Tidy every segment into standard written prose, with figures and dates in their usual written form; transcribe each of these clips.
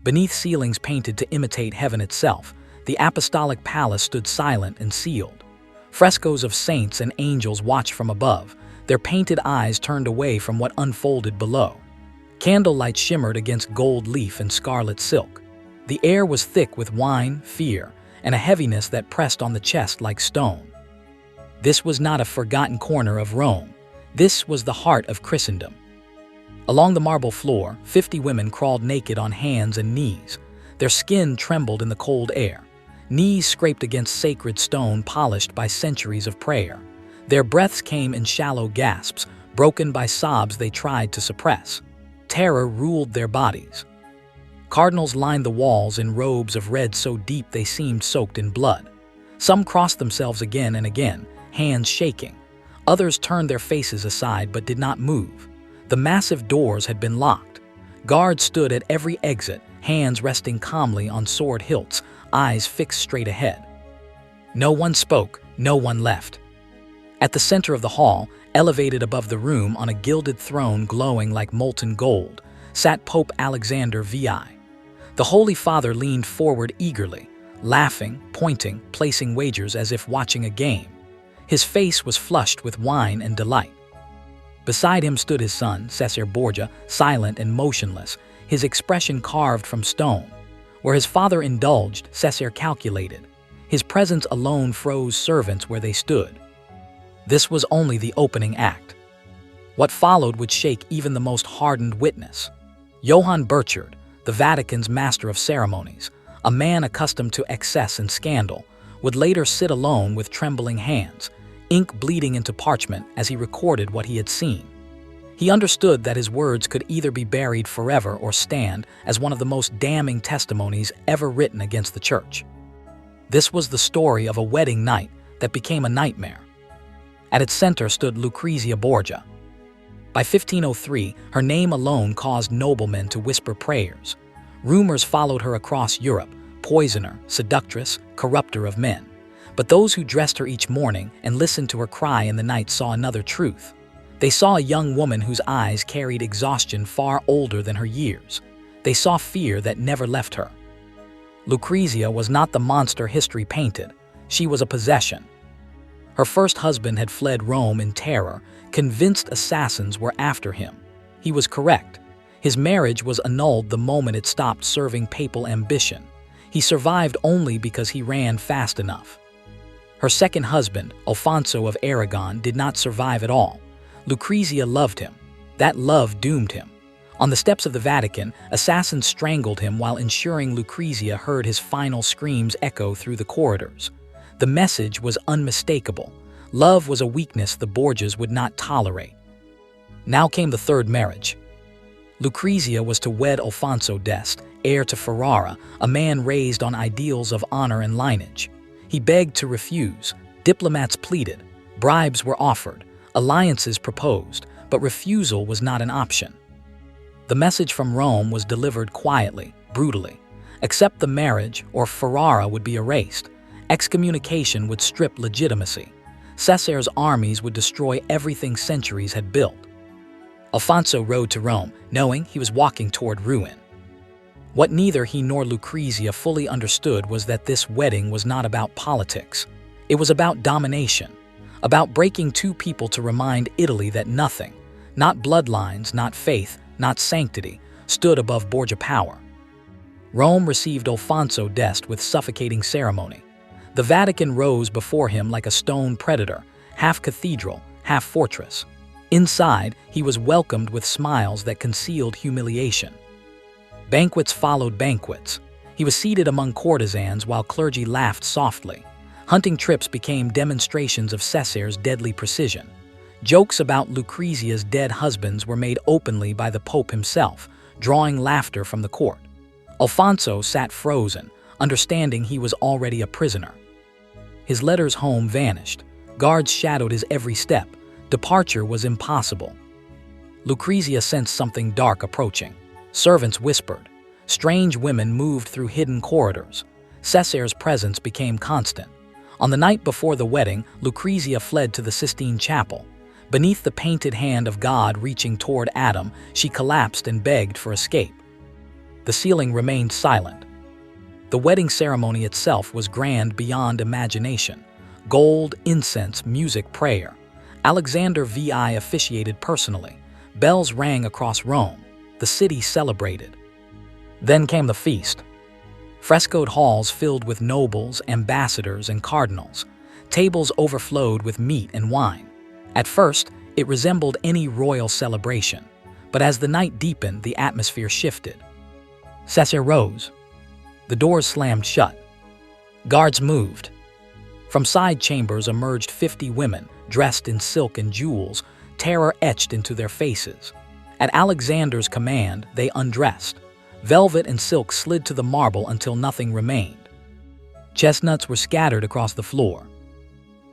Beneath ceilings painted to imitate heaven itself, the apostolic palace stood silent and sealed. Frescoes of saints and angels watched from above, their painted eyes turned away from what unfolded below. Candlelight shimmered against gold leaf and scarlet silk. The air was thick with wine, fear, and a heaviness that pressed on the chest like stone. This was not a forgotten corner of Rome. This was the heart of Christendom. Along the marble floor, 50 women crawled naked on hands and knees. Their skin trembled in the cold air. Knees scraped against sacred stone polished by centuries of prayer. Their breaths came in shallow gasps, broken by sobs they tried to suppress. Terror ruled their bodies. Cardinals lined the walls in robes of red so deep they seemed soaked in blood. Some crossed themselves again and again, hands shaking. Others turned their faces aside but did not move. The massive doors had been locked. Guards stood at every exit, hands resting calmly on sword hilts, eyes fixed straight ahead. No one spoke, no one left. At the center of the hall, elevated above the room on a gilded throne glowing like molten gold, sat Pope Alexander VI. The Holy Father leaned forward eagerly, laughing, pointing, placing wagers as if watching a game. His face was flushed with wine and delight. Beside him stood his son, Cesare Borgia, silent and motionless, his expression carved from stone. Where his father indulged, Cesare calculated. His presence alone froze servants where they stood. This was only the opening act. What followed would shake even the most hardened witness. Johann Burchard, the Vatican's master of ceremonies, a man accustomed to excess and scandal, would later sit alone with trembling hands, ink bleeding into parchment as he recorded what he had seen. He understood that his words could either be buried forever or stand as one of the most damning testimonies ever written against the Church. This was the story of a wedding night that became a nightmare. At its center stood Lucrezia Borgia. By 1503, her name alone caused noblemen to whisper prayers. Rumors followed her across Europe: poisoner, seductress, corrupter of men. But those who dressed her each morning and listened to her cry in the night saw another truth. They saw a young woman whose eyes carried exhaustion far older than her years. They saw fear that never left her. Lucrezia was not the monster history painted. She was a possession. Her first husband had fled Rome in terror, convinced assassins were after him. He was correct. His marriage was annulled the moment it stopped serving papal ambition. He survived only because he ran fast enough. Her second husband, Alfonso of Aragon, did not survive at all. Lucrezia loved him. That love doomed him. On the steps of the Vatican, assassins strangled him while ensuring Lucrezia heard his final screams echo through the corridors. The message was unmistakable. Love was a weakness the Borgias would not tolerate. Now came the third marriage. Lucrezia was to wed Alfonso d'Este, heir to Ferrara, a man raised on ideals of honor and lineage. He begged to refuse. Diplomats pleaded. Bribes were offered. Alliances proposed, but refusal was not an option. The message from Rome was delivered quietly, brutally. Accept the marriage, or Ferrara would be erased. Excommunication would strip legitimacy. Cesare's armies would destroy everything centuries had built. Alfonso rode to Rome, knowing he was walking toward ruin. What neither he nor Lucrezia fully understood was that this wedding was not about politics. It was about domination, about breaking two people to remind Italy that nothing, not bloodlines, not faith, not sanctity, stood above Borgia power. Rome received Alfonso d'Este with suffocating ceremony. The Vatican rose before him like a stone predator, half cathedral, half fortress. Inside, he was welcomed with smiles that concealed humiliation. Banquets followed banquets. He was seated among courtesans while clergy laughed softly. Hunting trips became demonstrations of Cesare's deadly precision. Jokes about Lucrezia's dead husbands were made openly by the Pope himself, drawing laughter from the court. Alfonso sat frozen, understanding he was already a prisoner. His letters home vanished. Guards shadowed his every step. Departure was impossible. Lucrezia sensed something dark approaching. Servants whispered. Strange women moved through hidden corridors. Cesare's presence became constant. On the night before the wedding, Lucrezia fled to the Sistine Chapel. Beneath the painted hand of God reaching toward Adam, she collapsed and begged for escape. The ceiling remained silent. The wedding ceremony itself was grand beyond imagination. Gold, incense, music, prayer. Alexander VI officiated personally. Bells rang across Rome. The city celebrated. Then came the feast. Frescoed halls filled with nobles, ambassadors, and cardinals. Tables overflowed with meat and wine. At first, it resembled any royal celebration, but as the night deepened, the atmosphere shifted. Cesare rose. The doors slammed shut. Guards moved. From side chambers emerged 50 women, dressed in silk and jewels, terror etched into their faces. At Alexander's command, they undressed. Velvet and silk slid to the marble until nothing remained. Chestnuts were scattered across the floor.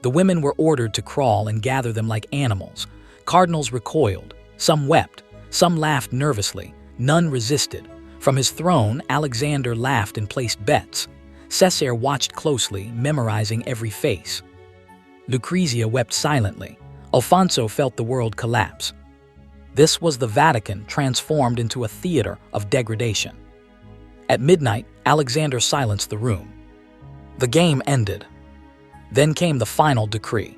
The women were ordered to crawl and gather them like animals. Cardinals recoiled. Some wept. Some laughed nervously. None resisted. From his throne, Alexander laughed and placed bets. Cesare watched closely, memorizing every face. Lucrezia wept silently. Alfonso felt the world collapse. This was the Vatican transformed into a theater of degradation. At midnight, Alexander silenced the room. The game ended. Then came the final decree.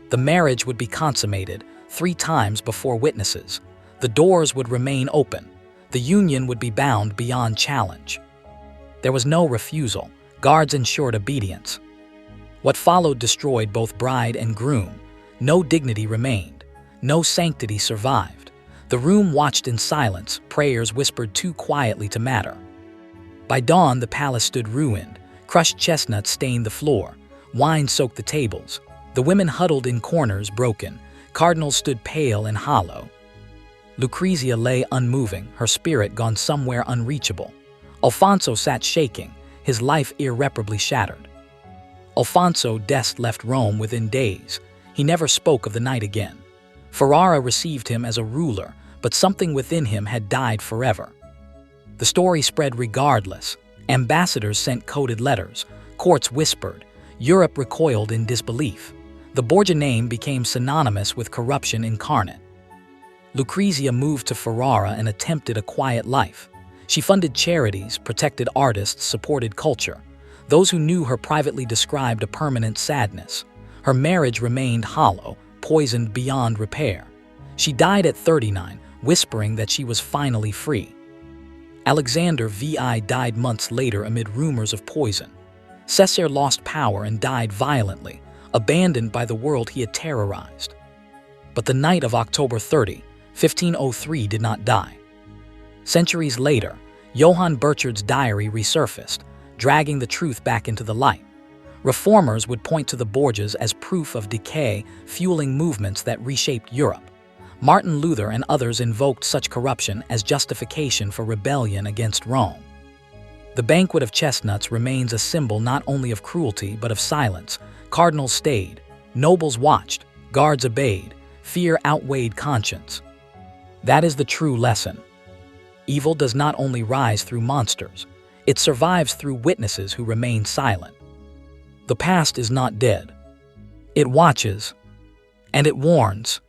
The marriage would be consummated 3 times before witnesses. The doors would remain open. The union would be bound beyond challenge. There was no refusal. Guards ensured obedience. What followed destroyed both bride and groom. No dignity remained. No sanctity survived. The room watched in silence, prayers whispered too quietly to matter. By dawn, the palace stood ruined. Crushed chestnuts stained the floor. Wine soaked the tables. The women huddled in corners, broken. Cardinals stood pale and hollow. Lucrezia lay unmoving, her spirit gone somewhere unreachable. Alfonso sat shaking, his life irreparably shattered. Alfonso d'Este left Rome within days. He never spoke of the night again. Ferrara received him as a ruler, but something within him had died forever. The story spread regardless. Ambassadors sent coded letters. Courts whispered. Europe recoiled in disbelief. The Borgia name became synonymous with corruption incarnate. Lucrezia moved to Ferrara and attempted a quiet life. She funded charities, protected artists, supported culture. Those who knew her privately described a permanent sadness. Her marriage remained hollow, poisoned beyond repair. She died at 39, whispering that she was finally free. Alexander VI died months later amid rumors of poison. Cesare lost power and died violently, abandoned by the world he had terrorized. But the night of October 30, 1503 did not die. Centuries later, Johann Burchard's diary resurfaced, dragging the truth back into the light. Reformers would point to the Borgias as proof of decay, fueling movements that reshaped Europe. Martin Luther and others invoked such corruption as justification for rebellion against Rome. The banquet of chestnuts remains a symbol not only of cruelty but of silence. Cardinals stayed, nobles watched, guards obeyed, fear outweighed conscience. That is the true lesson. Evil does not only rise through monsters, it survives through witnesses who remain silent. The past is not dead. It watches, and it warns.